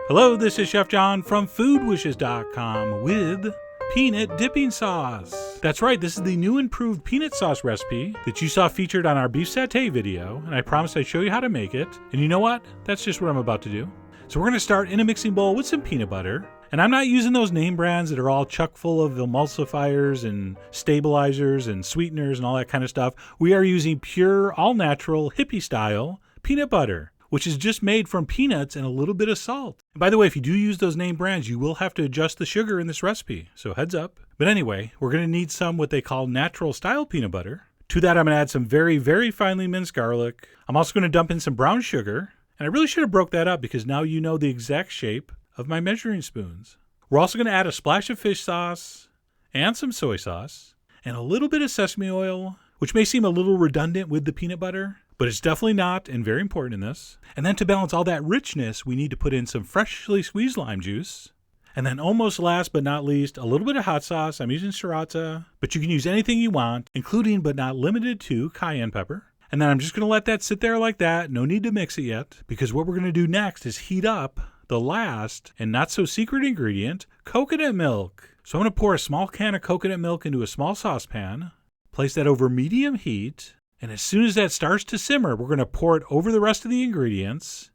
Hello, this is Chef John from foodwishes.com with peanut dipping sauce. That's right, this is the new improved peanut sauce recipe that you saw featured on our beef satay video, and I promised I'd show you how to make it. And you know what? That's just what I'm about to do. So we're going to start in a mixing bowl with some peanut butter. And I'm not using those name brands that are all chock full of emulsifiers and stabilizers and sweeteners and all that kind of stuff. We are using pure, all-natural, hippie-style peanut butter, which is just made from peanuts and a little bit of salt. And by the way, if you do use those name brands, you will have to adjust the sugar in this recipe, so heads up. But anyway, we're going to need some what they call natural style peanut butter. To that, I'm going to add some very, very finely minced garlic. I'm also going to dump in some brown sugar. And I really should have broke that up because now you know the exact shape of my measuring spoons. We're also going to add a splash of fish sauce and some soy sauce and a little bit of sesame oil, which may seem a little redundant with the peanut butter, but it's definitely not and very important in this. And then to balance all that richness, we need to put in some freshly squeezed lime juice. And then almost last but not least, a little bit of hot sauce. I'm using sriracha, but you can use anything you want, including but not limited to cayenne pepper. And then I'm just going to let that sit there like that. No need to mix it yet, because what we're going to do next is heat up the last and not so secret ingredient, coconut milk. So I'm going to pour a small can of coconut milk into a small saucepan, place that over medium heat, and as soon as that starts to simmer, we're going to pour it over the rest of the ingredients.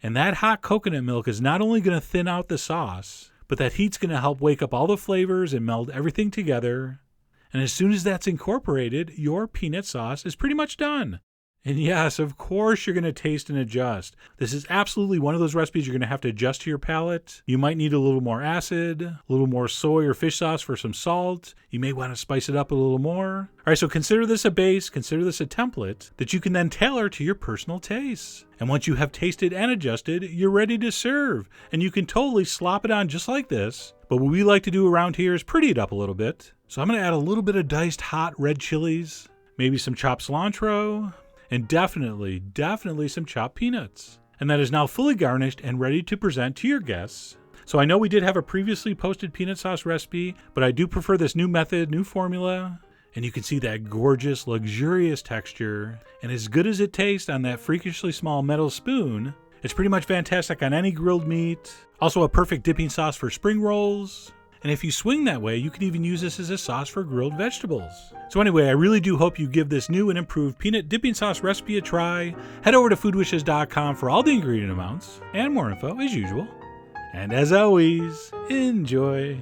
And that hot coconut milk is not only going to thin out the sauce, but that heat's going to help wake up all the flavors and meld everything together. And as soon as that's incorporated, your peanut sauce is pretty much done. And yes, of course you're going to taste and adjust. This is absolutely one of those recipes you're going to have to adjust to your palate. You might need a little more acid, a little more soy or fish sauce for some salt. You may want to spice it up a little more. All right, so consider this a base, consider this a template that you can then tailor to your personal tastes. And once you have tasted and adjusted, you're ready to serve. And you can totally slop it on just like this. But what we like to do around here is pretty it up a little bit. So I'm going to add a little bit of diced hot red chilies, maybe some chopped cilantro, and definitely some chopped peanuts. And that is now fully garnished and ready to present to your guests. So I know we did have a previously posted peanut sauce recipe, but I do prefer this new method, new formula. And you can see that gorgeous, luxurious texture. And as good as it tastes on that freakishly small metal spoon, it's pretty much fantastic on any grilled meat. Also a perfect dipping sauce for spring rolls. And if you swing that way, you can even use this as a sauce for grilled vegetables. So anyway, I really do hope you give this new and improved peanut dipping sauce recipe a try. Head over to foodwishes.com for all the ingredient amounts and more info as usual. And as always, enjoy.